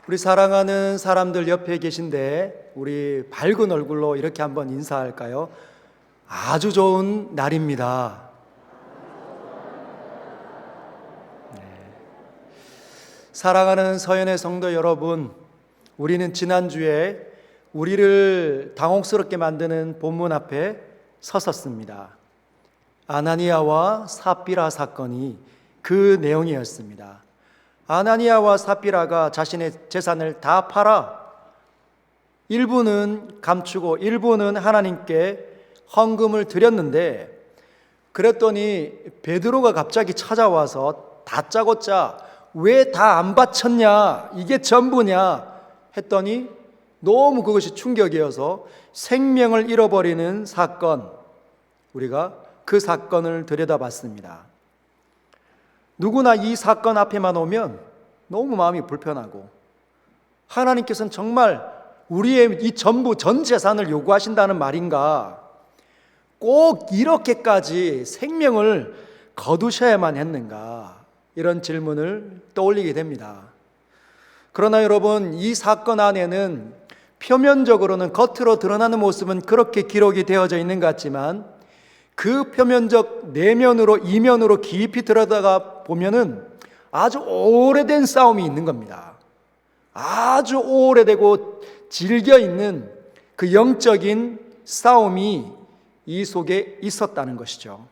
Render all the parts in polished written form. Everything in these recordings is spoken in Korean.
우리 사랑하는 사람들 옆에 계신데 우리 밝은 얼굴로 이렇게 한번 인사할까요? 아주 좋은 날입니다. 사랑하는 서연의 성도 여러분, 우리는 지난주에 우리를 당혹스럽게 만드는 본문 앞에 섰었습니다. 아나니아와 삽비라 사건이 그 내용이었습니다. 아나니아와 삽비라가 자신의 재산을 다 팔아 일부는 감추고 일부는 하나님께 헌금을 드렸는데, 그랬더니 베드로가 갑자기 찾아와서 다짜고짜 왜 다 안 바쳤냐, 이게 전부냐 했더니 너무 그것이 충격이어서 생명을 잃어버리는 사건, 우리가 그 사건을 들여다봤습니다. 누구나 이 사건 앞에만 오면 너무 마음이 불편하고, 하나님께서는 정말 우리의 이 전부 전 재산을 요구하신다는 말인가, 꼭 이렇게까지 생명을 거두셔야만 했는가, 이런 질문을 떠올리게 됩니다. 그러나 여러분, 이 사건 안에는 표면적으로는 겉으로 드러나는 모습은 그렇게 기록이 되어져 있는 것 같지만, 그 표면적 내면으로 이면으로 깊이 들어다가 보면은 아주 오래된 싸움이 있는 겁니다. 아주 오래되고 질겨 있는 그 영적인 싸움이 이 속에 있었다는 것이죠.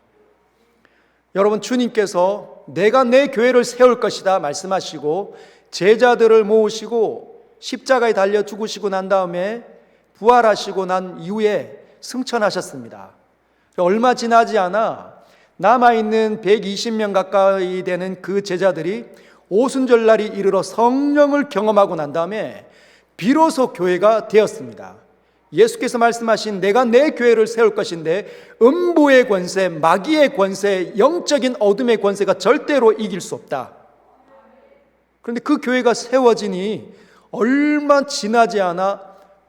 여러분, 주님께서 내가 내 교회를 세울 것이다 말씀하시고 제자들을 모으시고 십자가에 달려 죽으시고 난 다음에 부활하시고 난 이후에 승천하셨습니다. 얼마 지나지 않아 남아있는 120명 가까이 되는 그 제자들이 오순절날이 이르러 성령을 경험하고 난 다음에 비로소 교회가 되었습니다. 예수께서 말씀하신 내가 내 교회를 세울 것인데 음부의 권세, 마귀의 권세, 영적인 어둠의 권세가 절대로 이길 수 없다. 그런데 그 교회가 세워지니 얼마 지나지 않아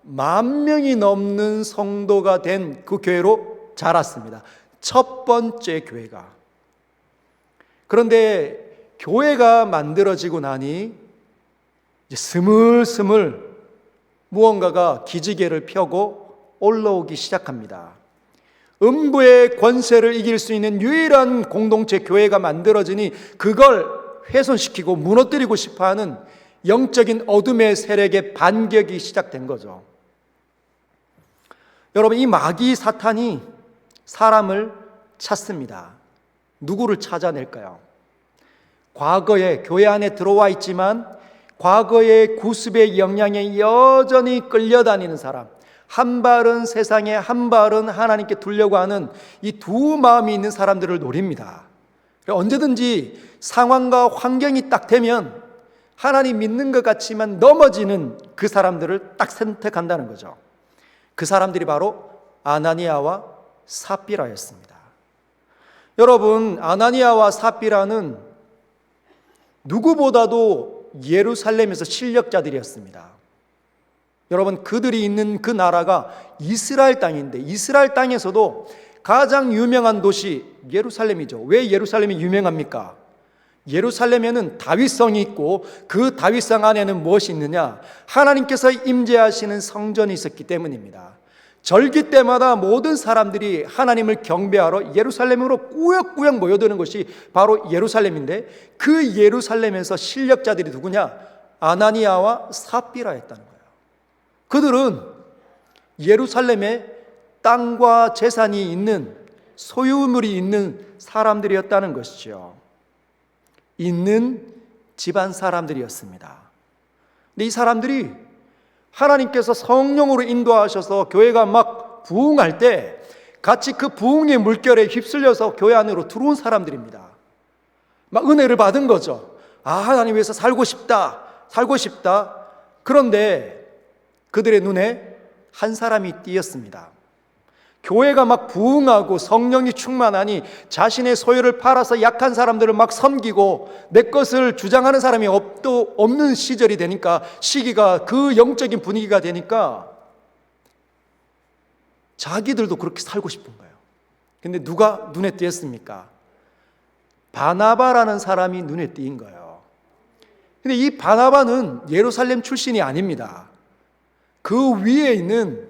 10,000명이 넘는 성도가 된 그 교회로 자랐습니다. 첫 번째 교회가. 그런데 교회가 만들어지고 나니 이제 스물스물 무언가가 기지개를 펴고 올라오기 시작합니다. 음부의 권세를 이길 수 있는 유일한 공동체 교회가 만들어지니 그걸 훼손시키고 무너뜨리고 싶어하는 영적인 어둠의 세력의 반격이 시작된 거죠. 여러분, 이 마귀 사탄이 사람을 찾습니다. 누구를 찾아낼까요? 과거에 교회 안에 들어와 있지만 과거의 구습의 영향에 여전히 끌려다니는 사람, 한 발은 세상에 한 발은 하나님께 두려고 하는 이 두 마음이 있는 사람들을 노립니다. 언제든지 상황과 환경이 딱 되면 하나님 믿는 것 같지만 넘어지는 그 사람들을 딱 선택한다는 거죠. 그 사람들이 바로 아나니아와 삽비라였습니다. 여러분, 아나니아와 삽비라는 누구보다도 예루살렘에서 실력자들이었습니다. 여러분, 그들이 있는 그 나라가 이스라엘 땅인데 이스라엘 땅에서도 가장 유명한 도시 예루살렘이죠. 왜 예루살렘이 유명합니까? 예루살렘에는 다윗성이 있고 그 다윗성 안에는 무엇이 있느냐? 하나님께서 임재하시는 성전이 있었기 때문입니다. 절기 때마다 모든 사람들이 하나님을 경배하러 예루살렘으로 꾸역꾸역 모여드는 것이 바로 예루살렘인데, 그 예루살렘에서 실력자들이 누구냐? 아나니아와 삽비라였다는 거예요. 그들은 예루살렘에 땅과 재산이 있는, 소유물이 있는 사람들이었다는 것이죠. 있는 집안 사람들이었습니다. 근데 이 사람들이 하나님께서 성령으로 인도하셔서 교회가 막 부흥할 때 같이 그 부흥의 물결에 휩쓸려서 교회 안으로 들어온 사람들입니다. 막 은혜를 받은 거죠. 아, 하나님 위해서 살고 싶다, 살고 싶다. 그런데 그들의 눈에 한 사람이 띄었습니다. 교회가 막 부흥하고 성령이 충만하니 자신의 소유를 팔아서 약한 사람들을 막 섬기고 내 것을 주장하는 사람이 없는 시절이 되니까, 시기가, 그 영적인 분위기가 되니까 자기들도 그렇게 살고 싶은 거예요. 근데 누가 눈에 띄었습니까? 바나바라는 사람이 눈에 띄인 거예요. 근데 이 바나바는 예루살렘 출신이 아닙니다. 그 위에 있는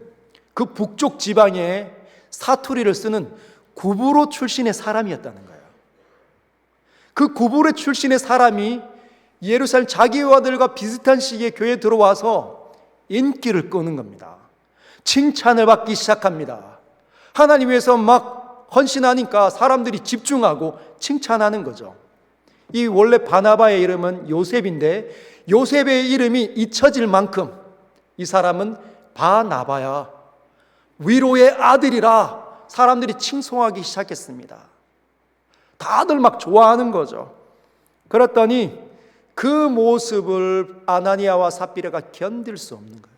그 북쪽 지방에 사투리를 쓰는 구브로 출신의 사람이었다는 거예요. 그 구브로 출신의 사람이 예루살렘 자기와들과 비슷한 시기에 교회에 들어와서 인기를 끄는 겁니다. 칭찬을 받기 시작합니다. 하나님 위해서 막 헌신하니까 사람들이 집중하고 칭찬하는 거죠. 이 원래 바나바의 이름은 요셉인데 요셉의 이름이 잊혀질 만큼 이 사람은 바나바야, 위로의 아들이라 사람들이 칭송하기 시작했습니다. 다들 막 좋아하는 거죠. 그랬더니 그 모습을 아나니아와 삽비라가 견딜 수 없는 거예요.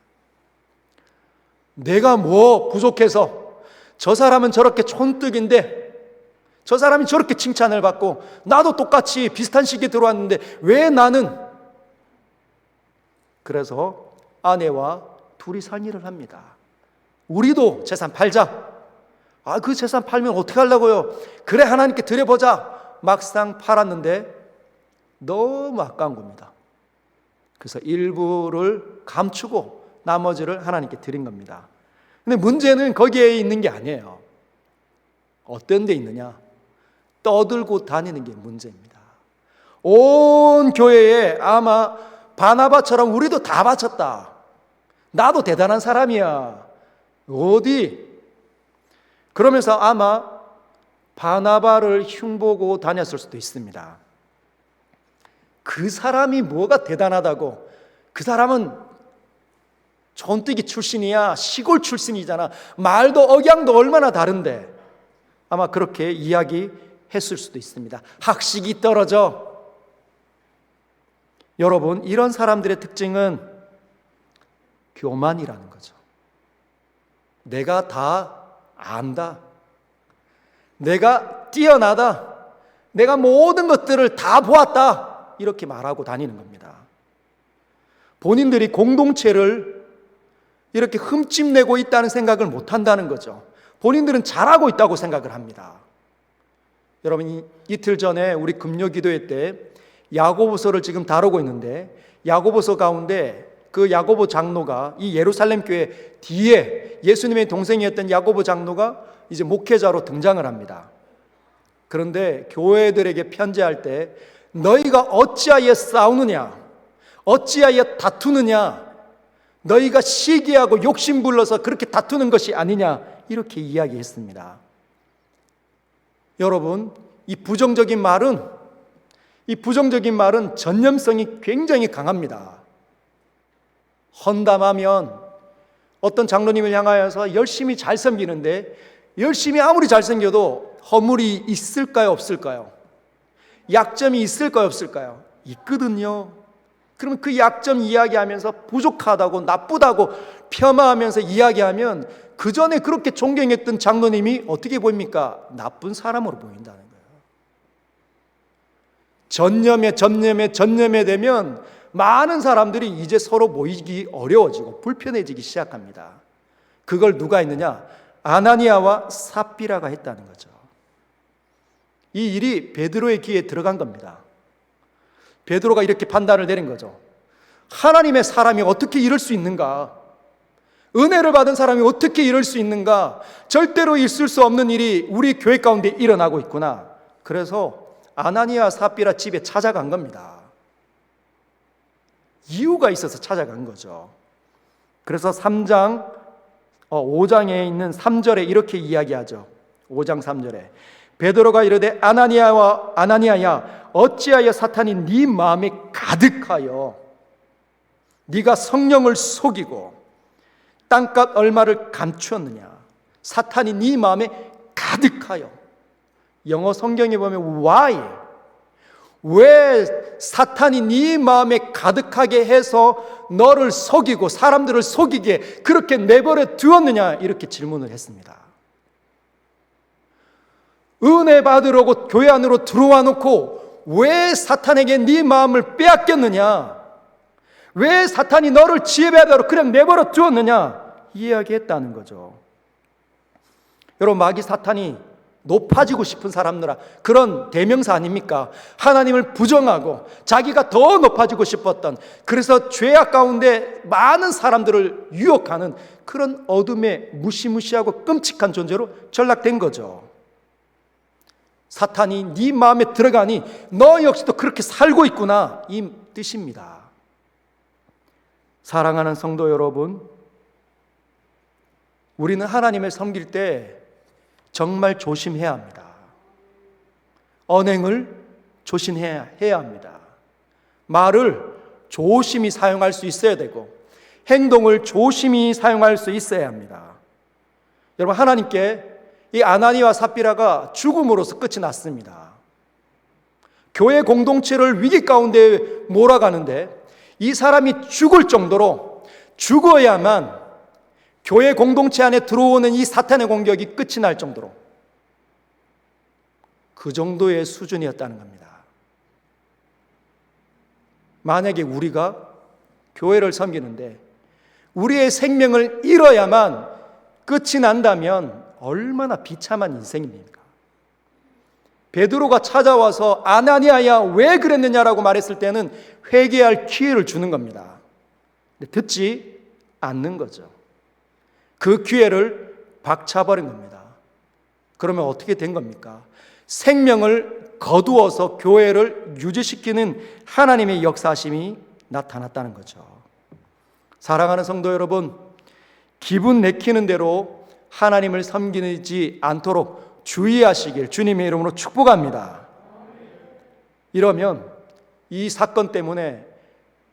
내가 뭐 부족해서 저 사람은 저렇게 촌뜨기인데 저 사람이 저렇게 칭찬을 받고 나도 똑같이 비슷한 시기에 들어왔는데 왜 나는? 그래서 아내와 둘이 상의를 합니다. 우리도 재산 팔자. 그 재산 팔면 어떻게 하려고요? 그래, 하나님께 드려보자. 막상 팔았는데 너무 아까운 겁니다. 그래서 일부를 감추고 나머지를 하나님께 드린 겁니다. 근데 문제는 거기에 있는 게 아니에요. 어떤 데 있느냐? 떠들고 다니는 게 문제입니다. 온 교회에 아마 바나바처럼 우리도 다 바쳤다. 나도 대단한 사람이야. 어디? 그러면서 아마 바나바를 흉보고 다녔을 수도 있습니다. 그 사람이 뭐가 대단하다고? 그 사람은 촌뜨기 출신이야. 시골 출신이잖아. 말도 억양도 얼마나 다른데. 아마 그렇게 이야기했을 수도 있습니다. 학식이 떨어져. 여러분, 이런 사람들의 특징은 교만이라는 거죠. 내가 다 안다. 내가 뛰어나다. 내가 모든 것들을 다 보았다. 이렇게 말하고 다니는 겁니다. 본인들이 공동체를 이렇게 흠집내고 있다는 생각을 못 한다는 거죠. 본인들은 잘하고 있다고 생각을 합니다. 여러분, 이틀 전에 우리 금요기도회 때 야고보서를 지금 다루고 있는데 야고보서 가운데 그 야고보 장로가 이 예루살렘 교회 뒤에 예수님의 동생이었던 야고보 장로가 이제 목회자로 등장을 합니다. 그런데 교회들에게 편지할 때 너희가 어찌하여 싸우느냐, 어찌하여 다투느냐, 너희가 시기하고 욕심 불러서 그렇게 다투는 것이 아니냐, 이렇게 이야기했습니다. 여러분, 이 부정적인 말은 전념성이 굉장히 강합니다. 헌담하면 어떤 장로님을 향하여서 열심히 잘 섬기는데 열심히 아무리 잘 섬겨도 허물이 있을까요, 없을까요? 약점이 있을까요, 없을까요? 있거든요. 그러면 그 약점 이야기하면서 부족하다고 나쁘다고 폄하하면서 이야기하면 그 전에 그렇게 존경했던 장로님이 어떻게 보입니까? 나쁜 사람으로 보인다는 거예요. 전념에 되면 많은 사람들이 이제 서로 모이기 어려워지고 불편해지기 시작합니다. 그걸 누가 했느냐? 아나니아와 삽비라가 했다는 거죠. 이 일이 베드로의 귀에 들어간 겁니다. 베드로가 이렇게 판단을 내린 거죠. 하나님의 사람이 어떻게 이럴 수 있는가? 은혜를 받은 사람이 어떻게 이럴 수 있는가? 절대로 있을 수 없는 일이 우리 교회 가운데 일어나고 있구나. 그래서 아나니아 삽비라 집에 찾아간 겁니다. 이유가 있어서 찾아간 거죠. 그래서 5장에 있는 3절에 이렇게 이야기하죠. 5장 3절에 베드로가 이르되 아나니아야 어찌하여 사탄이 네 마음에 가득하여 네가 성령을 속이고 땅값 얼마를 감추었느냐. 사탄이 네 마음에 가득하여. 영어 성경에 보면 why? 왜 사탄이 네 마음에 가득하게 해서 너를 속이고 사람들을 속이게 그렇게 내버려 두었느냐, 이렇게 질문을 했습니다. 은혜 받으려고 교회 안으로 들어와 놓고 왜 사탄에게 네 마음을 빼앗겼느냐, 왜 사탄이 너를 지배하도록 그냥 내버려 두었느냐 이야기했다는 거죠. 여러분, 마귀 사탄이 높아지고 싶은 사람들아, 그런 대명사 아닙니까? 하나님을 부정하고 자기가 더 높아지고 싶었던, 그래서 죄악 가운데 많은 사람들을 유혹하는 그런 어둠의 무시무시하고 끔찍한 존재로 전락된 거죠. 사탄이 네 마음에 들어가니 너 역시도 그렇게 살고 있구나, 이 뜻입니다. 사랑하는 성도 여러분, 우리는 하나님을 섬길 때 정말 조심해야 합니다. 언행을 조심해야 합니다. 말을 조심히 사용할 수 있어야 되고 행동을 조심히 사용할 수 있어야 합니다. 여러분, 하나님께 이 아나니와 삽비라가 죽음으로써 끝이 났습니다. 교회 공동체를 위기 가운데 몰아가는데 이 사람이 죽을 정도로 죽어야만 교회 공동체 안에 들어오는 이 사탄의 공격이 끝이 날 정도로 그 정도의 수준이었다는 겁니다. 만약에 우리가 교회를 섬기는데 우리의 생명을 잃어야만 끝이 난다면 얼마나 비참한 인생입니까? 베드로가 찾아와서 아나니아야 왜 그랬느냐라고 말했을 때는 회개할 기회를 주는 겁니다. 근데 듣지 않는 거죠. 그 기회를 박차버린 겁니다. 그러면 어떻게 된 겁니까? 생명을 거두어서 교회를 유지시키는 하나님의 역사심이 나타났다는 거죠. 사랑하는 성도 여러분, 기분 내키는 대로 하나님을 섬기지 않도록 주의하시길 주님의 이름으로 축복합니다. 이러면 이 사건 때문에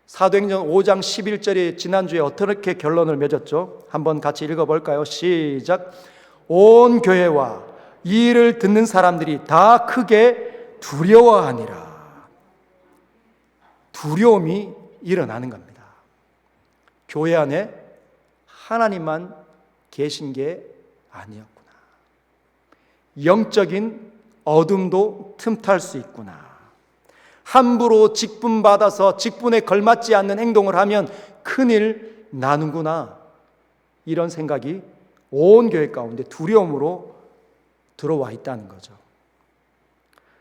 사도행전 5장 11절이 지난주에 어떻게 결론을 맺었죠? 한번 같이 읽어볼까요? 시작. 온 교회와 이 일을 듣는 사람들이 다 크게 두려워하니라. 두려움이 일어나는 겁니다. 교회 안에 하나님만 계신 게 아니었구나. 영적인 어둠도 틈탈 수 있구나. 함부로 직분받아서 직분에 걸맞지 않는 행동을 하면 큰일 나는구나. 이런 생각이 온 교회 가운데 두려움으로 들어와 있다는 거죠.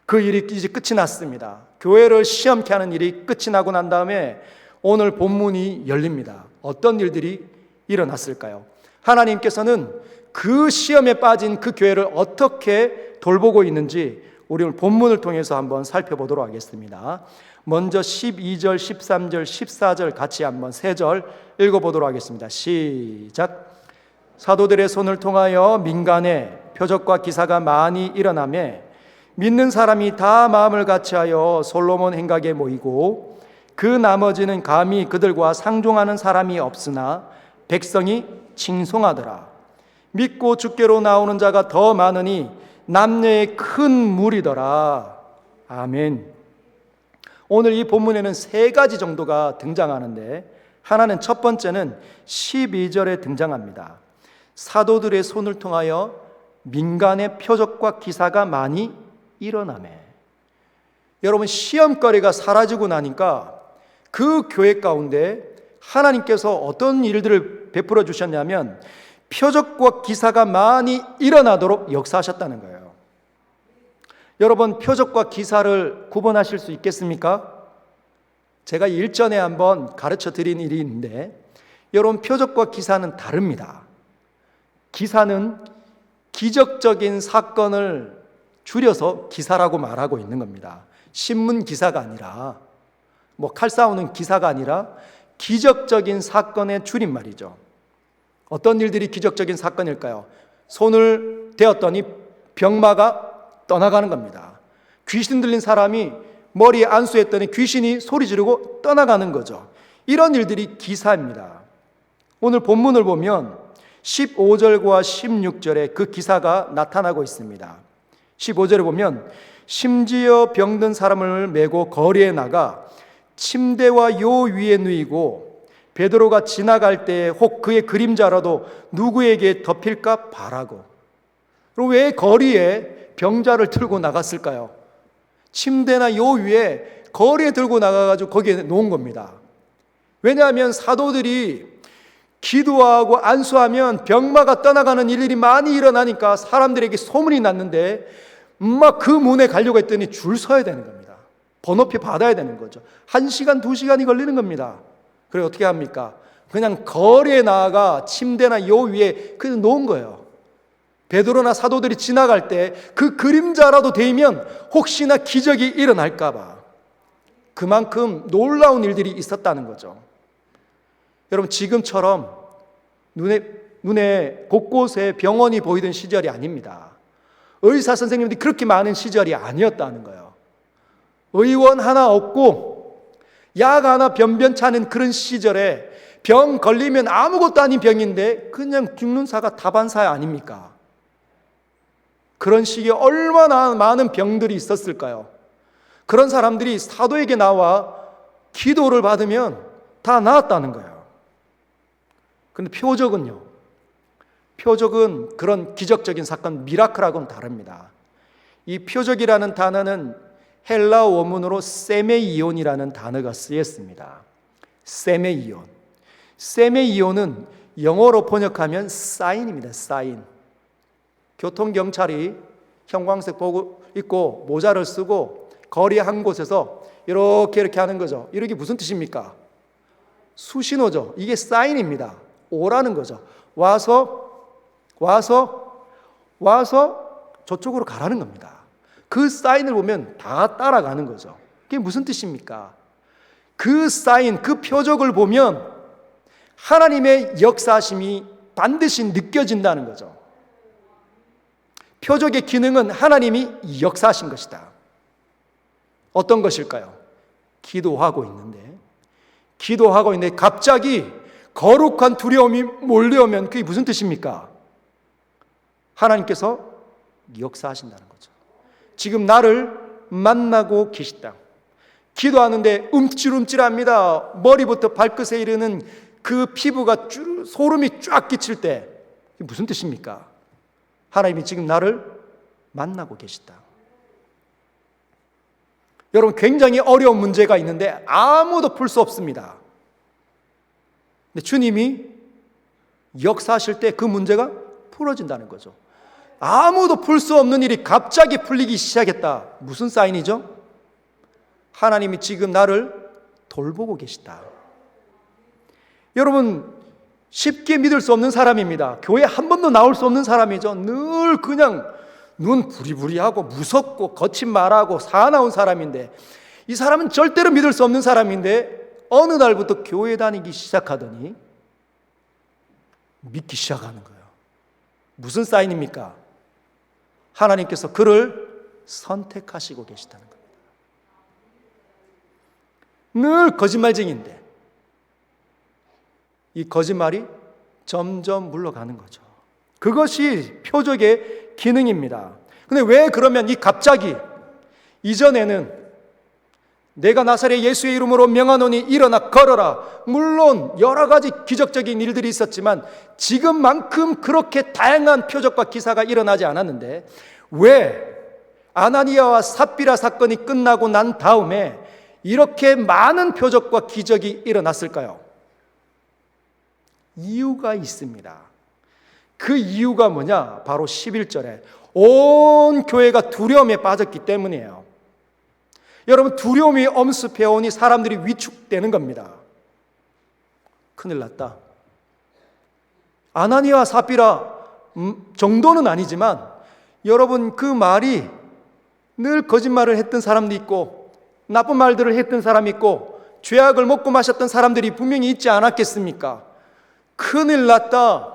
그 일이 이제 끝이 났습니다. 교회를 시험케 하는 일이 끝이 나고 난 다음에 오늘 본문이 열립니다. 어떤 일들이 일어났을까요? 하나님께서는 그 시험에 빠진 그 교회를 어떻게 돌보고 있는지 우리 오늘 본문을 통해서 한번 살펴보도록 하겠습니다. 먼저 12절, 13절, 14절 같이 한번 3절 읽어보도록 하겠습니다. 시작. 사도들의 손을 통하여 민간에 표적과 기사가 많이 일어나매 믿는 사람이 다 마음을 같이하여 솔로몬 행각에 모이고 그 나머지는 감히 그들과 상종하는 사람이 없으나 백성이 칭송하더라. 믿고 주께로 나오는 자가 더 많으니 남녀의 큰 무리더라. 아멘. 오늘 이 본문에는 3가지 정도가 등장하는데 하나는 첫 번째는 12절에 등장합니다. 사도들의 손을 통하여 민간의 표적과 기사가 많이 일어나매. 여러분, 시험거리가 사라지고 나니까 그 교회 가운데 하나님께서 어떤 일들을 베풀어 주셨냐면 표적과 기사가 많이 일어나도록 역사하셨다는 거예요. 여러분, 표적과 기사를 구분하실 수 있겠습니까? 제가 일전에 한번 가르쳐 드린 일이 있는데 여러분, 표적과 기사는 다릅니다. 기사는 기적적인 사건을 줄여서 기사라고 말하고 있는 겁니다. 신문 기사가 아니라 칼 싸우는 기사가 아니라 기적적인 사건의 줄임말이죠. 어떤 일들이 기적적인 사건일까요? 손을 대었더니 병마가 떠나가는 겁니다. 귀신 들린 사람이 머리에 안수했더니 귀신이 소리 지르고 떠나가는 거죠. 이런 일들이 기사입니다. 오늘 본문을 보면 15절과 16절에 그 기사가 나타나고 있습니다. 15절에 보면 심지어 병든 사람을 메고 거리에 나가 침대와 요 위에 누이고 베드로가 지나갈 때 혹 그의 그림자라도 누구에게 덮일까 바라고. 그리고 왜 거리에 병자를 들고 나갔을까요? 침대나 요 위에 거리에 들고 나가가지고 거기에 놓은 겁니다. 왜냐하면 사도들이 기도하고 안수하면 병마가 떠나가는 일들이 많이 일어나니까 사람들에게 소문이 났는데 막 그 문에 가려고 했더니 줄 서야 되는 겁니다. 번호표 받아야 되는 거죠. 1시간, 2시간이 걸리는 겁니다. 그래 어떻게 합니까? 그냥 거리에 나아가 침대나 요 위에 그냥 놓은 거예요. 베드로나 사도들이 지나갈 때 그 그림자라도 데이면 혹시나 기적이 일어날까 봐 그만큼 놀라운 일들이 있었다는 거죠. 여러분 지금처럼 눈에 곳곳에 병원이 보이던 시절이 아닙니다. 의사 선생님들이 그렇게 많은 시절이 아니었다는 거예요. 의원 하나 없고 약 하나 변변찮은 그런 시절에 병 걸리면 아무것도 아닌 병인데 그냥 죽는 사가 다반사 아닙니까? 그런 시기에 얼마나 많은 병들이 있었을까요? 그런 사람들이 사도에게 나와 기도를 받으면 다 나았다는 거예요. 근데 표적은요? 표적은 그런 기적적인 사건, 미라클하고는 다릅니다. 이 표적이라는 단어는 헬라 원문으로 세메이온이라는 단어가 쓰였습니다. 세메이온. 세메이온은 영어로 번역하면 사인입니다. 사인. 교통경찰이 형광색 보고 있고 모자를 쓰고 거리 한 곳에서 이렇게 하는 거죠. 이렇게 무슨 뜻입니까? 수신호죠. 이게 사인입니다. 오라는 거죠. 와서 저쪽으로 가라는 겁니다. 그 사인을 보면 다 따라가는 거죠. 그게 무슨 뜻입니까? 그 사인, 그 표적을 보면 하나님의 역사하심이 반드시 느껴진다는 거죠. 표적의 기능은 하나님이 역사하신 것이다. 어떤 것일까요? 기도하고 있는데 갑자기 거룩한 두려움이 몰려오면 그게 무슨 뜻입니까? 하나님께서 역사하신다는 거죠. 지금 나를 만나고 계시다. 기도하는데 움찔움찔합니다. 머리부터 발끝에 이르는 그 피부가 소름이 쫙 끼칠 때 그게 무슨 뜻입니까? 하나님이 지금 나를 만나고 계시다. 여러분 굉장히 어려운 문제가 있는데 아무도 풀 수 없습니다. 근데 주님이 역사하실 때 그 문제가 풀어진다는 거죠. 아무도 풀 수 없는 일이 갑자기 풀리기 시작했다. 무슨 사인이죠? 하나님이 지금 나를 돌보고 계시다. 여러분 쉽게 믿을 수 없는 사람입니다. 교회 한 번도 나올 수 없는 사람이죠. 늘 그냥 눈 부리부리하고 무섭고 거친 말하고 사나운 사람인데 이 사람은 절대로 믿을 수 없는 사람인데 어느 날부터 교회 다니기 시작하더니 믿기 시작하는 거예요. 무슨 사인입니까? 하나님께서 그를 선택하시고 계시다는 겁니다. 늘 거짓말쟁이인데 이 거짓말이 점점 물러가는 거죠. 그것이 표적의 기능입니다. 근데 왜 그러면 갑자기 이전에는 내가 나사렛 예수의 이름으로 명하노니 일어나 걸어라. 물론 여러 가지 기적적인 일들이 있었지만 지금만큼 그렇게 다양한 표적과 기사가 일어나지 않았는데 왜 아나니아와 삽비라 사건이 끝나고 난 다음에 이렇게 많은 표적과 기적이 일어났을까요? 이유가 있습니다. 그 이유가 뭐냐? 바로 11절에 온 교회가 두려움에 빠졌기 때문이에요. 여러분 두려움이 엄습해오니 사람들이 위축되는 겁니다. 큰일 났다. 아나니아와 삽비라 정도는 아니지만 여러분 그 말이 늘 거짓말을 했던 사람도 있고 나쁜 말들을 했던 사람이 있고 죄악을 먹고 마셨던 사람들이 분명히 있지 않았겠습니까? 큰일 났다.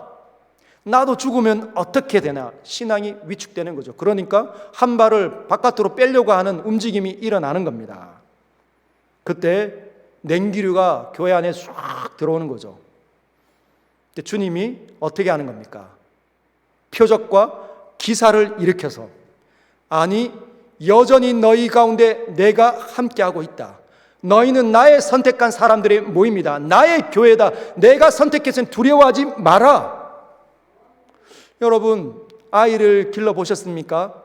나도 죽으면 어떻게 되나? 신앙이 위축되는 거죠. 그러니까 한 발을 바깥으로 빼려고 하는 움직임이 일어나는 겁니다. 그때 냉기류가 교회 안에 쫙 들어오는 거죠. 근데 주님이 어떻게 하는 겁니까? 표적과 기사를 일으켜서 아니 여전히 너희 가운데 내가 함께하고 있다. 너희는 나의 선택한 사람들의 모임이다. 나의 교회다. 내가 선택해서는 두려워하지 마라. 여러분 아이를 길러보셨습니까?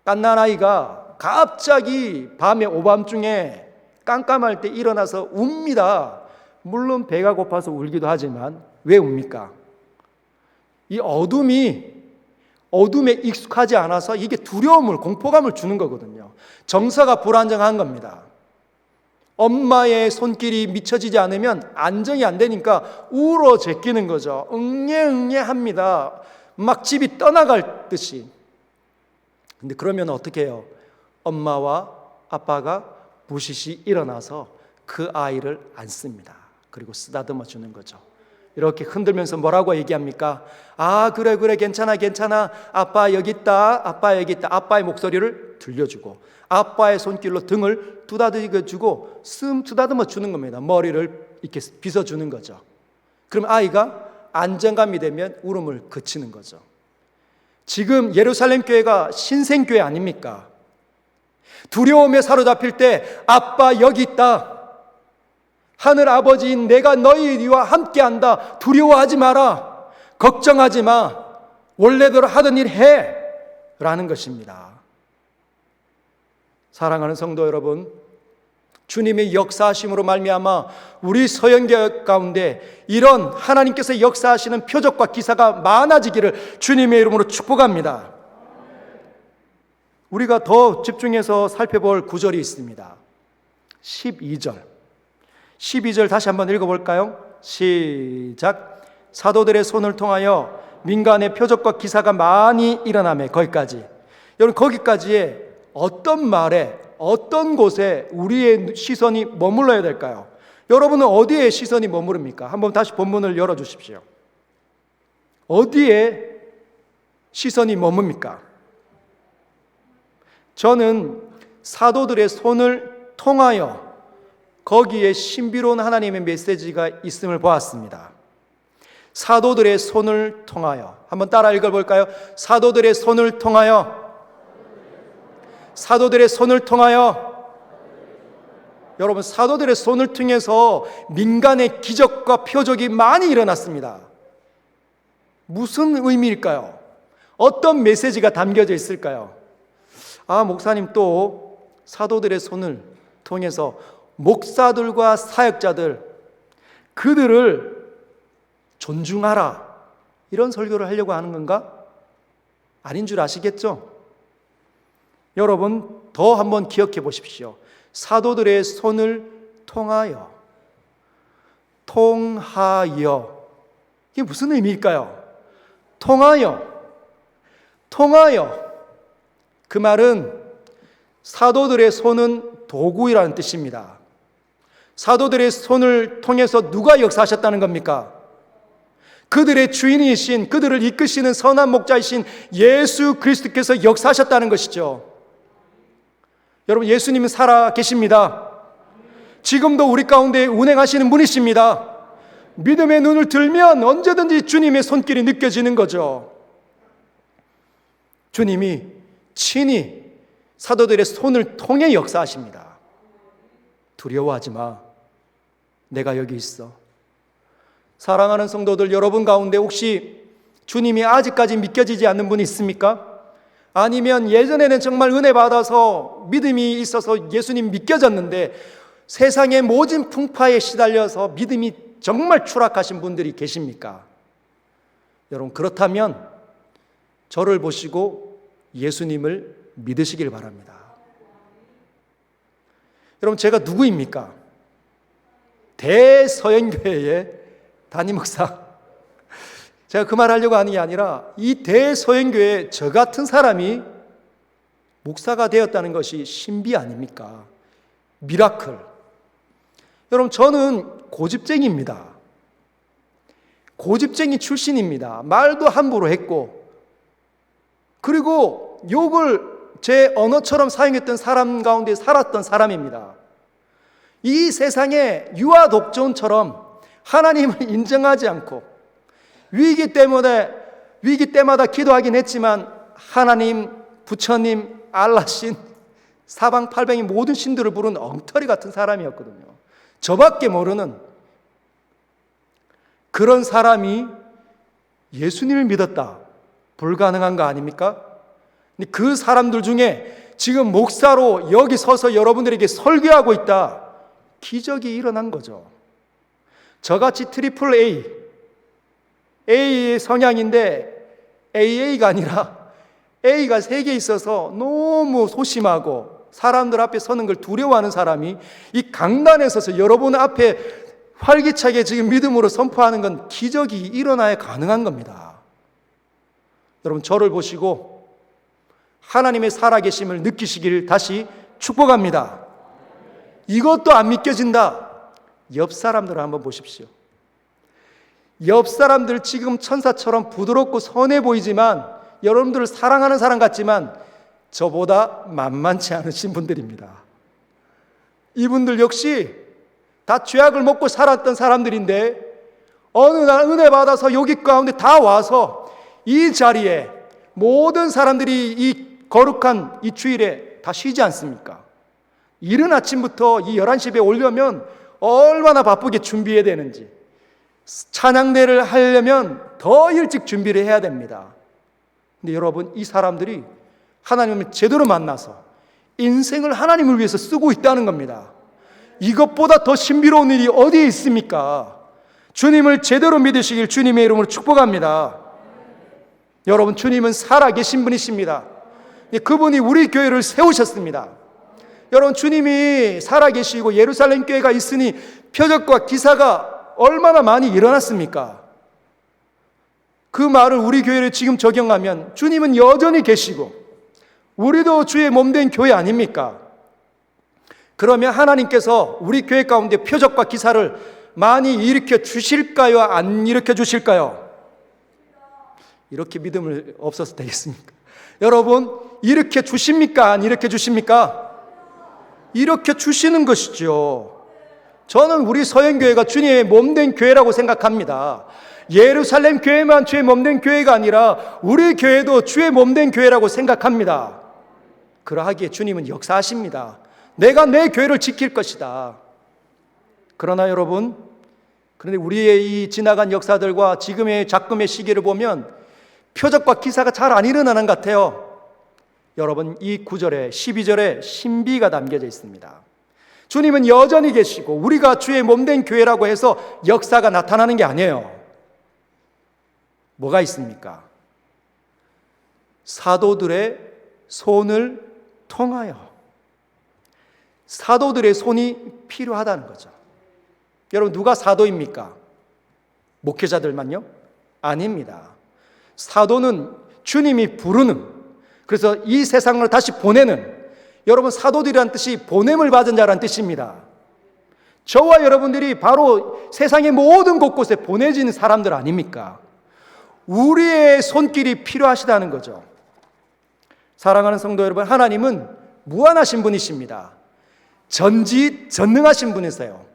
갓난아이가 갑자기 밤에 오밤중에 깜깜할 때 일어나서 웁니다. 물론 배가 고파서 울기도 하지만 왜 웁니까? 이 어둠에 익숙하지 않아서 이게 두려움을, 공포감을 주는 거거든요. 정서가 불안정한 겁니다. 엄마의 손길이 미쳐지지 않으면 안정이 안 되니까 울어 제끼는 거죠. 응애응애합니다. 막 집이 떠나갈 듯이. 근데 그러면 어떻게 해요? 엄마와 아빠가 부시시 일어나서 그 아이를 안습니다. 그리고 쓰다듬어 주는 거죠. 이렇게 흔들면서 뭐라고 얘기합니까? 아, 그래 괜찮아 아빠 여기 있다. 아빠의 목소리를 들려주고 아빠의 손길로 등을 두다듬어주고 쓰다듬어 주는 겁니다. 머리를 이렇게 빗어주는 거죠. 그럼 아이가 안정감이 되면 울음을 그치는 거죠. 지금 예루살렘 교회가 신생교회 아닙니까? 두려움에 사로잡힐 때 아빠 여기 있다. 하늘 아버지인 내가 너희와 함께한다. 두려워하지 마라. 걱정하지 마. 원래대로 하던 일 해. 라는 것입니다. 사랑하는 성도 여러분, 주님의 역사하심으로 말미암아 우리 서영교회 가운데 이런 하나님께서 역사하시는 표적과 기사가 많아지기를 주님의 이름으로 축복합니다. 우리가 더 집중해서 살펴볼 구절이 있습니다. 12절 다시 한번 읽어볼까요? 시작. 사도들의 손을 통하여 민간의 표적과 기사가 많이 일어나매. 거기까지. 여러분, 거기까지에 어떤 말에, 어떤 곳에 우리의 시선이 머물러야 될까요? 여러분은 어디에 시선이 머무릅니까? 한번 다시 본문을 열어주십시오. 어디에 시선이 머뭅니까? 저는 사도들의 손을 통하여 거기에 신비로운 하나님의 메시지가 있음을 보았습니다. 사도들의 손을 통하여. 한번 따라 읽어볼까요? 사도들의 손을 통하여. 사도들의 손을 통하여. 여러분, 사도들의 손을 통해서 민간의 기적과 표적이 많이 일어났습니다. 무슨 의미일까요? 어떤 메시지가 담겨져 있을까요? 아, 목사님, 또 사도들의 손을 통해서 목사들과 사역자들, 그들을 존중하라, 이런 설교를 하려고 하는 건가? 아닌 줄 아시겠죠? 여러분, 더 한번 기억해 보십시오. 사도들의 손을 통하여. 이게 무슨 의미일까요? 통하여. 그 말은 사도들의 손은 도구이라는 뜻입니다. 사도들의 손을 통해서 누가 역사하셨다는 겁니까? 그들의 주인이신, 그들을 이끄시는 선한 목자이신 예수 그리스도께서 역사하셨다는 것이죠. 여러분, 예수님은 살아 계십니다. 지금도 우리 가운데 운행하시는 분이십니다. 믿음의 눈을 들면 언제든지 주님의 손길이 느껴지는 거죠. 주님이 친히 사도들의 손을 통해 역사하십니다. 두려워하지 마. 내가 여기 있어. 사랑하는 성도들, 여러분 가운데 혹시 주님이 아직까지 믿겨지지 않는 분이 있습니까? 아니면 예전에는 정말 은혜 받아서 믿음이 있어서 예수님 믿겨졌는데 세상의 모진 풍파에 시달려서 믿음이 정말 추락하신 분들이 계십니까? 여러분, 그렇다면 저를 보시고 예수님을 믿으시길 바랍니다. 여러분, 제가 누구입니까? 대서연교회의 담임목사. 제가 그 말 하려고 하는 게 아니라 이 대서연교회 저 같은 사람이 목사가 되었다는 것이 신비 아닙니까? 미라클. 여러분, 저는 고집쟁이입니다. 고집쟁이 출신입니다. 말도 함부로 했고, 그리고 욕을 제 언어처럼 사용했던 사람 가운데 살았던 사람입니다. 이 세상에 유아 독존처럼 하나님을 인정하지 않고 위기 때마다 기도하긴 했지만 하나님, 부처님, 알라신, 사방팔방의 모든 신들을 부른 엉터리 같은 사람이었거든요. 저밖에 모르는 그런 사람이 예수님을 믿었다. 불가능한 거 아닙니까? 그 사람들 중에 지금 목사로 여기 서서 여러분들에게 설교하고 있다. 기적이 일어난 거죠. 저같이 트리플 A, A의 성향인데 AA가 아니라 A가 3개 있어서 너무 소심하고 사람들 앞에 서는 걸 두려워하는 사람이 이 강단에 서서 여러분 앞에 활기차게 지금 믿음으로 선포하는 건 기적이 일어나야 가능한 겁니다. 여러분, 저를 보시고 하나님의 살아계심을 느끼시길 다시 축복합니다. 이것도 안 믿겨진다. 옆 사람들을 한번 보십시오. 옆 사람들 지금 천사처럼 부드럽고 선해 보이지만, 여러분들을 사랑하는 사람 같지만 저보다 만만치 않으신 분들입니다. 이분들 역시 다 죄악을 먹고 살았던 사람들인데 어느 날 은혜 받아서 여기 가운데 다 와서 이 자리에 모든 사람들이 이 거룩한 이 주일에 다 쉬지 않습니까? 이른 아침부터 이 11시에 오려면 얼마나 바쁘게 준비해야 되는지, 찬양대를 하려면 더 일찍 준비를 해야 됩니다. 근데 여러분, 이 사람들이 하나님을 제대로 만나서 인생을 하나님을 위해서 쓰고 있다는 겁니다. 이것보다 더 신비로운 일이 어디에 있습니까? 주님을 제대로 믿으시길 주님의 이름으로 축복합니다. 여러분, 주님은 살아계신 분이십니다. 그분이 우리 교회를 세우셨습니다. 여러분, 주님이 살아계시고 예루살렘 교회가 있으니 표적과 기사가 얼마나 많이 일어났습니까? 그 말을 우리 교회에 지금 적용하면 주님은 여전히 계시고 우리도 주의 몸된 교회 아닙니까? 그러면 하나님께서 우리 교회 가운데 표적과 기사를 많이 일으켜 주실까요? 안 일으켜 주실까요? 이렇게 믿음을 없어서 되겠습니까? 여러분, 일으켜 주십니까? 안 일으켜 주십니까? 일으켜 주시는 것이죠. 저는 우리 서현교회가 주님의 몸된 교회라고 생각합니다. 예루살렘 교회만 주의 몸된 교회가 아니라 우리 교회도 주의 몸된 교회라고 생각합니다. 그러하기에 주님은 역사하십니다. 내가 내 교회를 지킬 것이다. 그러나 여러분, 그런데 우리의 이 지나간 역사들과 지금의 작금의 시기를 보면 표적과 기사가 잘 안 일어나는 것 같아요. 여러분, 이 9절에 12절에 신비가 담겨져 있습니다. 주님은 여전히 계시고 우리가 주의 몸된 교회라고 해서 역사가 나타나는 게 아니에요. 뭐가 있습니까? 사도들의 손을 통하여, 사도들의 손이 필요하다는 거죠. 여러분, 누가 사도입니까? 목회자들만요? 아닙니다. 사도는 주님이 부르는, 그래서 이 세상을 다시 보내는, 여러분, 사도들이란 뜻이 보냄을 받은 자란 뜻입니다. 저와 여러분들이 바로 세상의 모든 곳곳에 보내지는 사람들 아닙니까? 우리의 손길이 필요하시다는 거죠. 사랑하는 성도 여러분, 하나님은 무한하신 분이십니다. 전지전능하신 분이세요.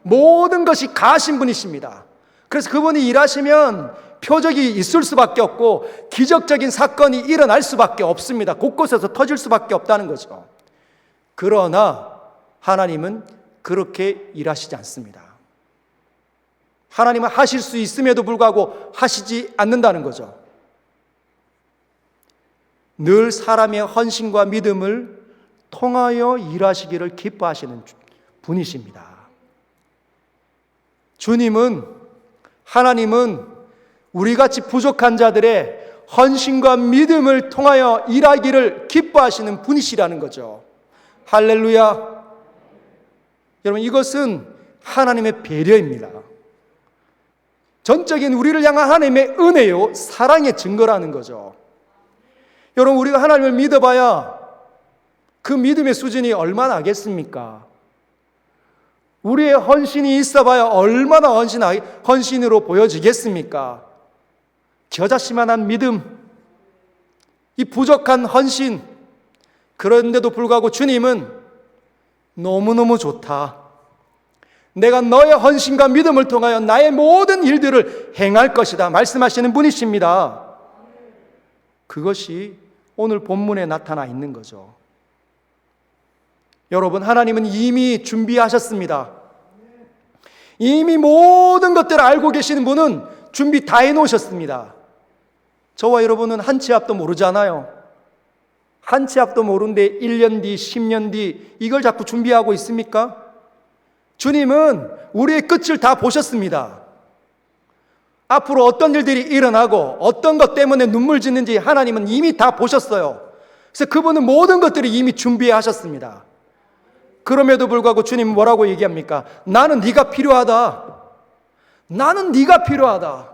모든 것이 가하신 분이십니다. 그래서 그분이 일하시면 표적이 있을 수밖에 없고 기적적인 사건이 일어날 수밖에 없습니다. 곳곳에서 터질 수밖에 없다는 거죠. 그러나 하나님은 그렇게 일하시지 않습니다. 하나님은 하실 수 있음에도 불구하고 하시지 않는다는 거죠. 늘 사람의 헌신과 믿음을 통하여 일하시기를 기뻐하시는 분이십니다. 하나님은 우리같이 부족한 자들의 헌신과 믿음을 통하여 일하기를 기뻐하시는 분이시라는 거죠. 할렐루야. 여러분, 이것은 하나님의 배려입니다. 전적인 우리를 향한 하나님의 은혜요, 사랑의 증거라는 거죠. 여러분, 우리가 하나님을 믿어봐야 그 믿음의 수준이 얼마나 하겠습니까? 우리의 헌신이 있어봐야 얼마나 헌신으로 보여지겠습니까? 겨자씨만한 믿음, 이 부족한 헌신, 그런데도 불구하고 주님은 너무너무 좋다. 내가 너의 헌신과 믿음을 통하여 나의 모든 일들을 행할 것이다 말씀하시는 분이십니다. 그것이 오늘 본문에 나타나 있는 거죠. 여러분, 하나님은 이미 준비하셨습니다. 이미 모든 것들을 알고 계시는 분은 준비 다 해놓으셨습니다. 저와 여러분은 한 치 앞도 모르잖아요. 한 치 앞도 모르는데 1년 뒤, 10년 뒤 이걸 자꾸 준비하고 있습니까? 주님은 우리의 끝을 다 보셨습니다. 앞으로 어떤 일들이 일어나고 어떤 것 때문에 눈물 짓는지 하나님은 이미 다 보셨어요. 그래서 그분은 모든 것들을 이미 준비해 하셨습니다. 그럼에도 불구하고 주님 뭐라고 얘기합니까? 나는 네가 필요하다. 나는 네가 필요하다.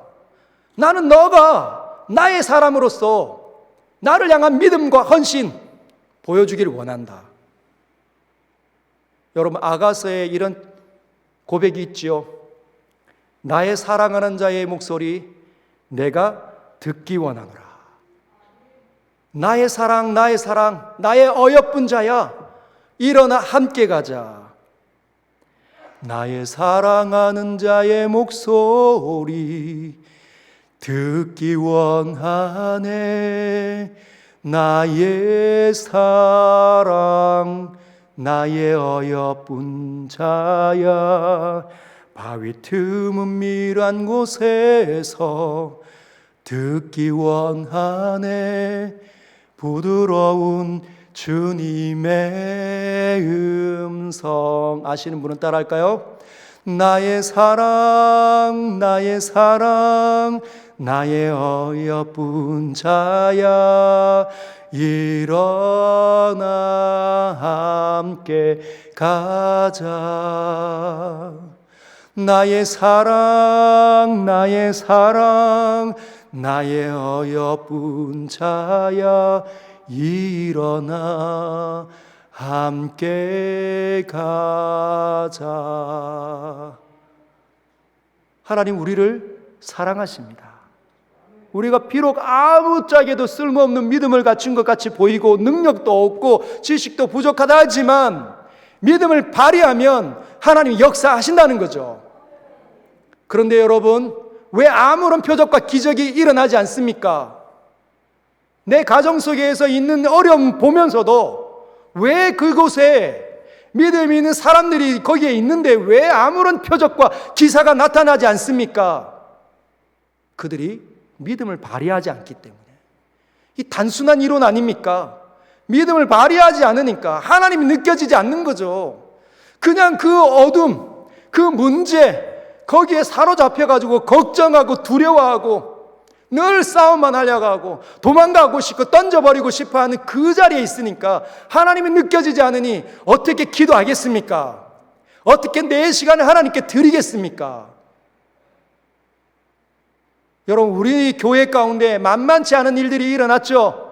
나는 너가 나의 사람으로서 나를 향한 믿음과 헌신 보여주기를 원한다. 여러분, 아가서에 이런 고백이 있지요. 나의 사랑하는 자의 목소리 내가 듣기 원하노라. 나의 사랑, 나의 사랑, 나의 어여쁜 자야, 일어나 함께 가자. 나의 사랑하는 자의 목소리 듣기 원하네. 나의 사랑, 나의 어여쁜 자야, 바위 틈은 밀한 곳에서 듣기 원하네. 부드러운 주님의 음성. 아시는 분은 따라할까요? 나의 사랑, 나의 사랑, 나의 어여쁜 자야, 일어나 함께 가자. 나의 사랑, 나의 사랑, 나의 어여쁜 자야, 일어나 함께 가자. 하나님 우리를 사랑하십니다. 우리가 비록 아무짝에도 쓸모없는 믿음을 갖춘 것 같이 보이고 능력도 없고 지식도 부족하다 하지만 믿음을 발휘하면 하나님이 역사하신다는 거죠. 그런데 여러분, 왜 아무런 표적과 기적이 일어나지 않습니까? 내 가정 속에서 있는 어려움 보면서도 왜 그곳에 믿음이 있는 사람들이 거기에 있는데 왜 아무런 표적과 기사가 나타나지 않습니까? 그들이 믿음을 발휘하지 않기 때문에. 이 단순한 이론 아닙니까? 믿음을 발휘하지 않으니까 하나님이 느껴지지 않는 거죠. 그냥 그 어둠, 그 문제, 거기에 사로잡혀가지고 걱정하고 두려워하고 늘 싸움만 하려고 하고 도망가고 싶고 던져버리고 싶어하는 그 자리에 있으니까 하나님이 느껴지지 않으니 어떻게 기도하겠습니까? 어떻게 내 시간을 하나님께 드리겠습니까? 여러분, 우리 교회 가운데 만만치 않은 일들이 일어났죠.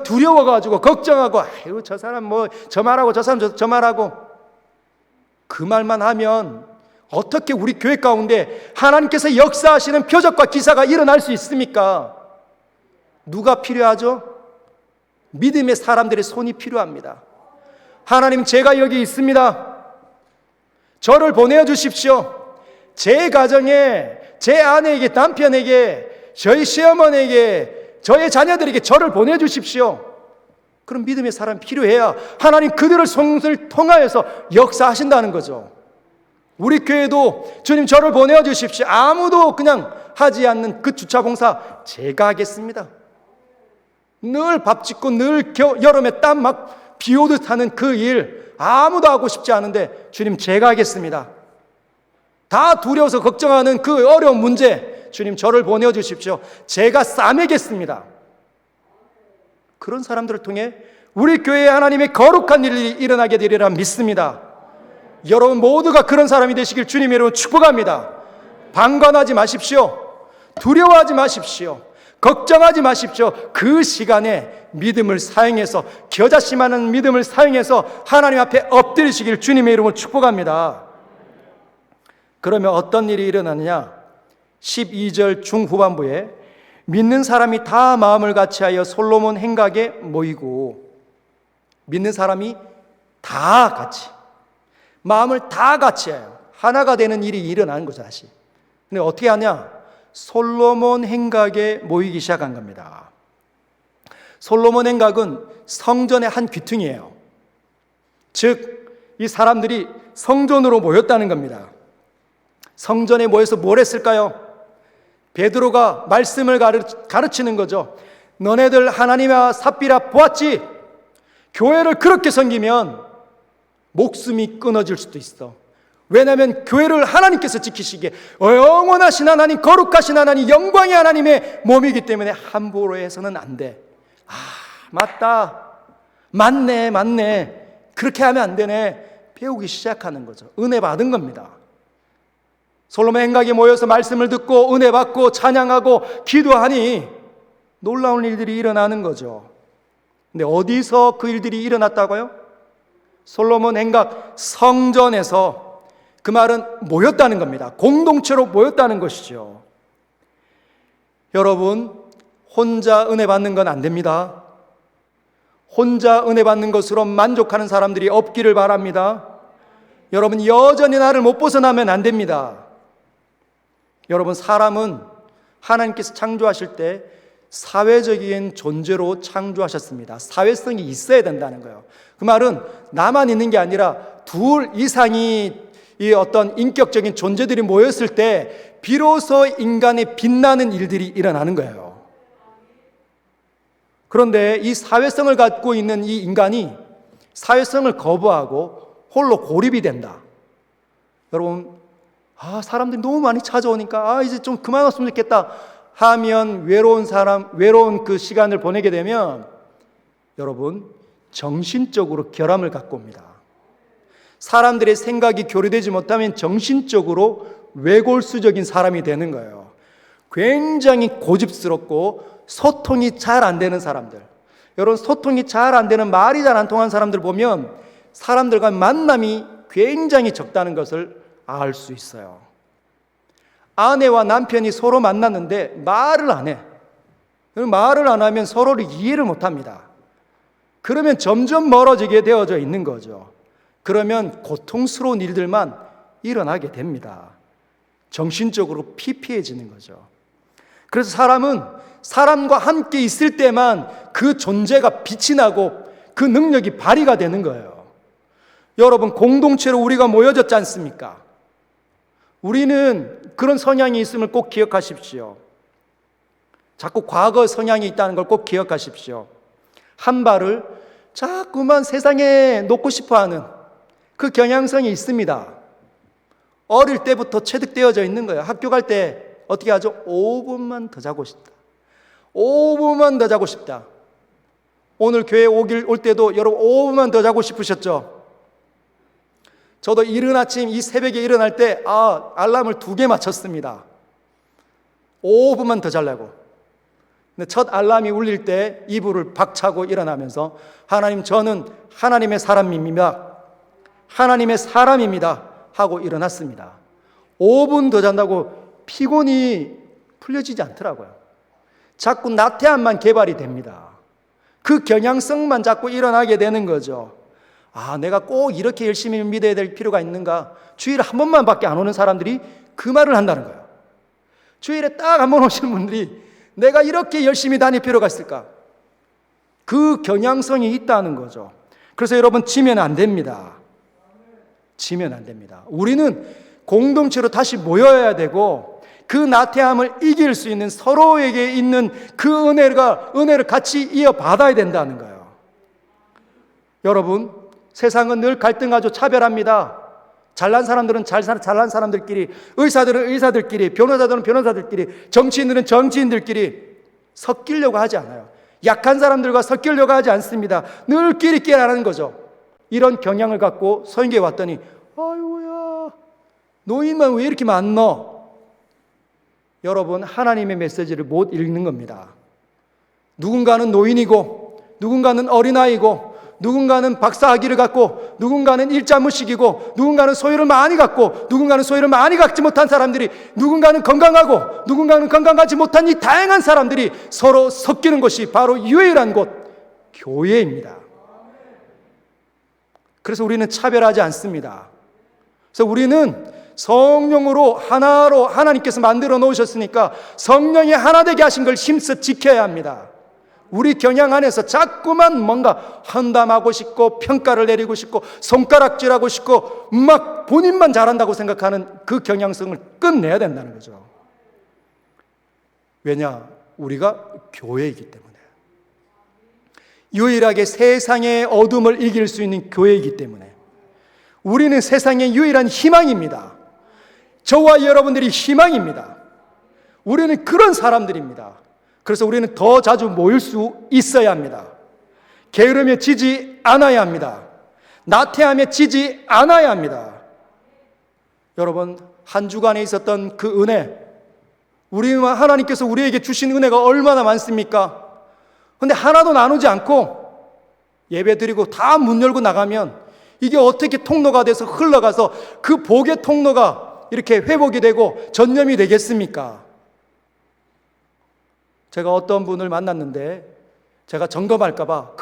두려워가지고 걱정하고 아유 저 사람 뭐 저 말하고 저 사람 저 말하고 그 말만 하면 어떻게 우리 교회 가운데 하나님께서 역사하시는 표적과 기사가 일어날 수 있습니까? 누가 필요하죠? 믿음의 사람들의 손이 필요합니다. 하나님, 제가 여기 있습니다. 저를 보내어 주십시오. 제 가정에, 제 아내에게, 남편에게, 저희 시어머니에게, 저의 자녀들에게 저를 보내어 주십시오. 그럼 믿음의 사람이 필요해야 하나님 그들을 손을 통하여서 역사하신다는 거죠. 우리 교회도 주님 저를 보내어 주십시오. 아무도 그냥 하지 않는 그 주차 봉사 제가 하겠습니다. 늘 밥 짓고 늘 여름에 땀 막 비 오듯 하는 그 일 아무도 하고 싶지 않은데 주님 제가 하겠습니다. 다 두려워서 걱정하는 그 어려운 문제 주님 저를 보내어 주십시오. 제가 싸매겠습니다. 그런 사람들을 통해 우리 교회에 하나님의 거룩한 일이 일어나게 되리라 믿습니다. 여러분 모두가 그런 사람이 되시길 주님의 이름으로 축복합니다. 방관하지 마십시오. 두려워하지 마십시오. 걱정하지 마십시오. 그 시간에 믿음을 사용해서 겨자씨만한 믿음을 사용해서 하나님 앞에 엎드리시길 주님의 이름으로 축복합니다. 그러면 어떤 일이 일어나느냐? 12절 중후반부에 믿는 사람이 다 마음을 같이하여 솔로몬 행각에 모이고, 믿는 사람이 다 같이 마음을 다 같이해요. 하나가 되는 일이 일어나는 거죠. 다시. 근데 어떻게 하냐? 솔로몬 행각에 모이기 시작한 겁니다. 솔로몬 행각은 성전의 한 귀퉁이에요. 즉, 이 사람들이 성전으로 모였다는 겁니다. 성전에 모여서 뭘 했을까요? 베드로가 말씀을 가르치는 거죠. 너네들 하나님의 삽비라 보았지? 교회를 그렇게 섬기면 목숨이 끊어질 수도 있어. 왜냐하면 교회를 하나님께서 지키시기에 영원하신 하나님, 거룩하신 하나님, 영광의 하나님의 몸이기 때문에 함부로 해서는 안 돼. 아, 맞다. 맞네. 그렇게 하면 안 되네. 배우기 시작하는 거죠. 은혜 받은 겁니다. 솔로몬 행각에 모여서 말씀을 듣고 은혜 받고 찬양하고 기도하니 놀라운 일들이 일어나는 거죠. 근데 어디서 그 일들이 일어났다고요? 솔로몬 행각 성전에서. 그 말은 모였다는 겁니다. 공동체로 모였다는 것이죠. 여러분, 혼자 은혜 받는 건 안 됩니다. 혼자 은혜 받는 것으로 만족하는 사람들이 없기를 바랍니다. 여러분, 여전히 나를 못 벗어나면 안 됩니다. 여러분, 사람은 하나님께서 창조하실 때 사회적인 존재로 창조하셨습니다. 사회성이 있어야 된다는 거예요. 그 말은 나만 있는 게 아니라 둘 이상이 이 어떤 인격적인 존재들이 모였을 때 비로소 인간의 빛나는 일들이 일어나는 거예요. 그런데 이 사회성을 갖고 있는 이 인간이 사회성을 거부하고 홀로 고립이 된다. 여러분, 사람들이 너무 많이 찾아오니까 이제 좀 그만 왔으면 좋겠다 하면 외로운 그 시간을 보내게 되면 여러분, 정신적으로 결함을 갖고 옵니다. 사람들의 생각이 교류되지 못하면 정신적으로 외골수적인 사람이 되는 거예요. 굉장히 고집스럽고 소통이 잘 안 되는 사람들. 여러분, 소통이 잘 안 되는, 말이 잘 안 통하는 사람들 보면 사람들과 만남이 굉장히 적다는 것을 알 수 있어요. 아내와 남편이 서로 만났는데 말을 안 해. 말을 안 하면 서로를 이해를 못 합니다. 그러면 점점 멀어지게 되어져 있는 거죠. 그러면 고통스러운 일들만 일어나게 됩니다. 정신적으로 피폐해지는 거죠. 그래서 사람은 사람과 함께 있을 때만 그 존재가 빛이 나고 그 능력이 발휘가 되는 거예요. 여러분, 공동체로 우리가 모여졌지 않습니까? 우리는 그런 성향이 있음을 꼭 기억하십시오. 자꾸 과거 성향이 있다는 걸 꼭 기억하십시오. 한 발을 자꾸만 세상에 놓고 싶어하는 그 경향성이 있습니다. 어릴 때부터 체득되어져 있는 거예요. 학교 갈 때 어떻게 하죠? 5분만 더 자고 싶다. 5분만 더 자고 싶다. 오늘 교회 올 때도 여러분 5분만 더 자고 싶으셨죠? 저도 이른 아침 이 새벽에 일어날 때 알람을 2개 맞췄습니다. 5분만 더 자려고. 근데 첫 알람이 울릴 때 이불을 박차고 일어나면서 하나님, 저는 하나님의 사람입니다. 하나님의 사람입니다 하고 일어났습니다. 5분 더 잔다고 피곤이 풀려지지 않더라고요. 자꾸 나태함만 개발이 됩니다. 그 경향성만 자꾸 일어나게 되는 거죠. 내가 꼭 이렇게 열심히 믿어야 될 필요가 있는가? 주일에 한 번만 밖에 안 오는 사람들이 그 말을 한다는 거예요. 주일에 딱 한 번 오시는 분들이 내가 이렇게 열심히 다닐 필요가 있을까? 그 경향성이 있다는 거죠. 그래서 여러분, 지면 안 됩니다. 지면 안 됩니다. 우리는 공동체로 다시 모여야 되고 그 나태함을 이길 수 있는, 서로에게 있는 그 은혜를 같이 이어받아야 된다는 거예요. 여러분, 세상은 늘 갈등하죠. 차별합니다. 잘난 사람들은 잘난 사람들끼리, 의사들은 의사들끼리, 변호사들은 변호사들끼리, 정치인들은 정치인들끼리 섞이려고 하지 않아요. 약한 사람들과 섞이려고 하지 않습니다. 늘 끼리끼리 하는 거죠. 이런 경향을 갖고 선교에 왔더니 아이고야, 노인만 왜 이렇게 많노? 여러분, 하나님의 메시지를 못 읽는 겁니다. 누군가는 노인이고, 누군가는 어린아이고, 누군가는 박사학위를 갖고, 누군가는 일자무식이고, 누군가는 소유를 많이 갖고, 누군가는 소유를 많이 갖지 못한 사람들이, 누군가는 건강하고, 누군가는 건강하지 못한 이 다양한 사람들이 서로 섞이는 것이 바로 유일한 곳, 교회입니다. 그래서 우리는 차별하지 않습니다. 그래서 우리는 성령으로 하나로 하나님께서 만들어 놓으셨으니까 성령이 하나 되게 하신 걸 힘써 지켜야 합니다. 우리 경향 안에서 자꾸만 뭔가 헌담하고 싶고 평가를 내리고 싶고 손가락질하고 싶고 막 본인만 잘한다고 생각하는 그 경향성을 끝내야 된다는 거죠. 왜냐? 우리가 교회이기 때문에. 유일하게 세상의 어둠을 이길 수 있는 교회이기 때문에. 우리는 세상의 유일한 희망입니다. 저와 여러분들이 희망입니다. 우리는 그런 사람들입니다. 그래서 우리는 더 자주 모일 수 있어야 합니다. 게으름에 지지 않아야 합니다. 나태함에 지지 않아야 합니다. 여러분, 한 주간에 있었던 그 은혜, 하나님께서 우리에게 주신 은혜가 얼마나 많습니까? 근데 하나도 나누지 않고 예배 드리고 다 문 열고 나가면 이게 어떻게 통로가 돼서 흘러가서 그 복의 통로가 이렇게 회복이 되고 전념이 되겠습니까? 제가 어떤 분을 만났는데 제가 점검할까봐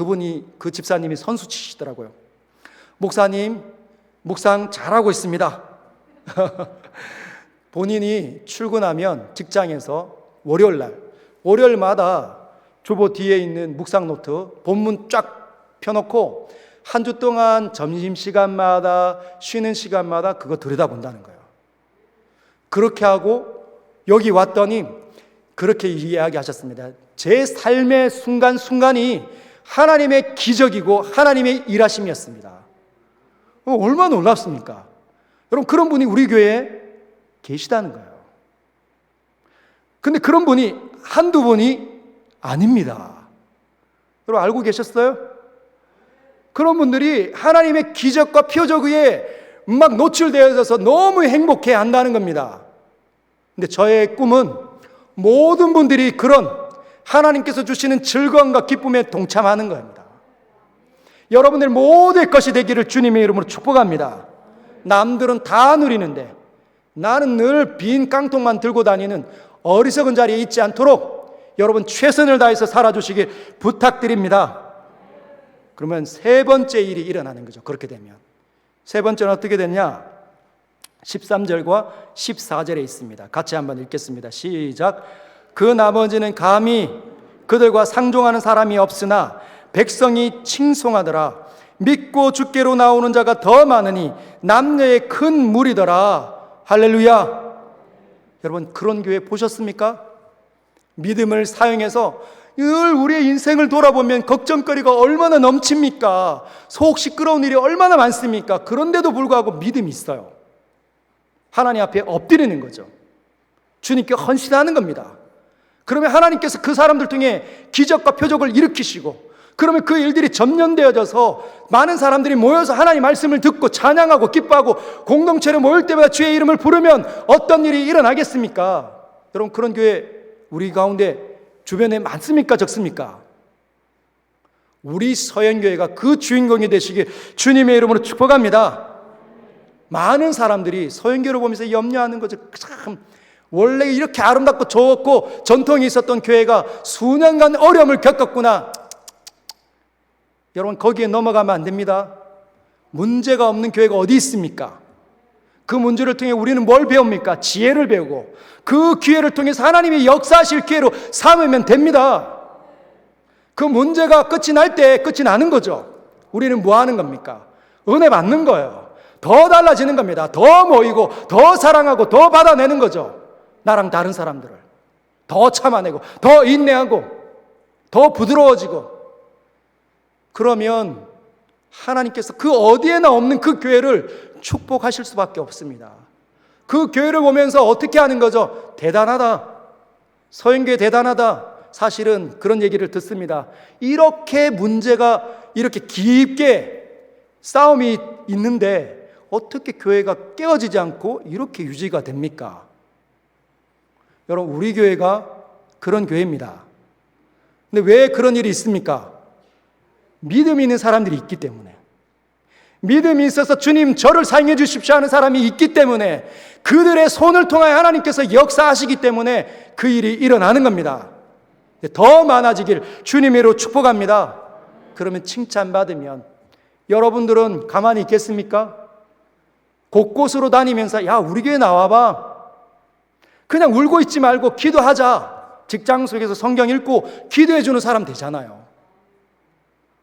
그 집사님이 선수 치시더라고요. 목사님, 묵상 잘하고 있습니다. 본인이 출근하면 직장에서 월요일마다 주보 뒤에 있는 묵상 노트 본문 쫙 펴놓고 한 주 동안 점심시간마다 쉬는 시간마다 그거 들여다본다는 거예요. 그렇게 하고 여기 왔더니 그렇게 이야기하셨습니다. 제 삶의 순간순간이 하나님의 기적이고 하나님의 일하심이었습니다. 얼마나 놀랍습니까? 여러분, 그런 분이 우리 교회에 계시다는 거예요. 근데 그런 분이 한두 분이 아닙니다. 여러분, 알고 계셨어요? 그런 분들이 하나님의 기적과 표적 위에 막 노출되어져서 너무 행복해 한다는 겁니다. 근데 저의 꿈은 모든 분들이 그런 하나님께서 주시는 즐거움과 기쁨에 동참하는 겁니다. 여러분들 모두의 것이 되기를 주님의 이름으로 축복합니다. 남들은 다 누리는데 나는 늘 빈 깡통만 들고 다니는 어리석은 자리에 있지 않도록 여러분 최선을 다해서 살아주시길 부탁드립니다. 그러면 세 번째 일이 일어나는 거죠. 그렇게 되면 세 번째는 어떻게 되냐? 13절과 14절에 있습니다. 같이 한번 읽겠습니다. 시작. 그 나머지는 감히 그들과 상종하는 사람이 없으나 백성이 칭송하더라. 믿고 주께로 나오는 자가 더 많으니 남녀의 큰 무리더라. 할렐루야. 여러분, 그런 교회 보셨습니까? 믿음을 사용해서 늘 우리의 인생을 돌아보면 걱정거리가 얼마나 넘칩니까? 속 시끄러운 일이 얼마나 많습니까? 그런데도 불구하고 믿음이 있어요. 하나님 앞에 엎드리는 거죠. 주님께 헌신하는 겁니다. 그러면 하나님께서 그 사람들 통해 기적과 표적을 일으키시고, 그러면 그 일들이 점령되어져서 많은 사람들이 모여서 하나님 말씀을 듣고 찬양하고 기뻐하고 공동체로 모일 때마다 주의 이름을 부르면 어떤 일이 일어나겠습니까? 여러분, 그런 교회 우리 가운데 주변에 많습니까? 적습니까? 우리 서연교회가 그 주인공이 되시길 주님의 이름으로 축복합니다. 많은 사람들이 서연교회를 보면서 염려하는 거죠. 참, 원래 이렇게 아름답고 좋고 전통이 있었던 교회가 수년간 어려움을 겪었구나. 여러분, 거기에 넘어가면 안 됩니다. 문제가 없는 교회가 어디 있습니까? 그 문제를 통해 우리는 뭘 배웁니까? 지혜를 배우고 그 기회를 통해서 하나님이 역사하실 기회로 삼으면 됩니다. 그 문제가 끝이 날 때 끝이 나는 거죠. 우리는 뭐 하는 겁니까? 은혜 받는 거예요. 더 달라지는 겁니다. 더 모이고 더 사랑하고 더 받아내는 거죠. 나랑 다른 사람들을 더 참아내고 더 인내하고 더 부드러워지고, 그러면 하나님께서 그 어디에나 없는 그 교회를 축복하실 수밖에 없습니다. 그 교회를 보면서 어떻게 하는 거죠? 대단하다. 서연교회 대단하다. 사실은 그런 얘기를 듣습니다. 이렇게 문제가 이렇게 깊게 싸움이 있는데 어떻게 교회가 깨어지지 않고 이렇게 유지가 됩니까? 여러분, 우리 교회가 그런 교회입니다. 근데 왜 그런 일이 있습니까? 믿음이 있는 사람들이 있기 때문에, 믿음이 있어서 주님 저를 사용해 주십시오 하는 사람이 있기 때문에, 그들의 손을 통하여 하나님께서 역사하시기 때문에 그 일이 일어나는 겁니다. 더 많아지길 주님으로 축복합니다. 그러면 칭찬받으면 여러분들은 가만히 있겠습니까? 곳곳으로 다니면서 야, 우리 교회 나와봐. 그냥 울고 있지 말고 기도하자. 직장 속에서 성경 읽고 기도해 주는 사람 되잖아요.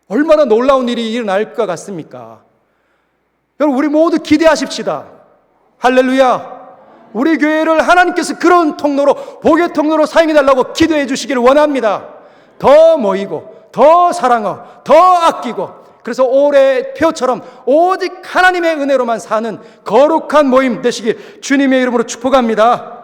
얼마나 놀라운 일이 일어날 것 같습니까? 여러분, 우리 모두 기대하십시다. 할렐루야. 우리 교회를 하나님께서 그런 통로로, 복의 통로로 사용해달라고 기도해 주시기를 원합니다. 더 모이고 더 사랑하고 더 아끼고 그래서 올해 표처럼 오직 하나님의 은혜로만 사는 거룩한 모임 되시길 주님의 이름으로 축복합니다.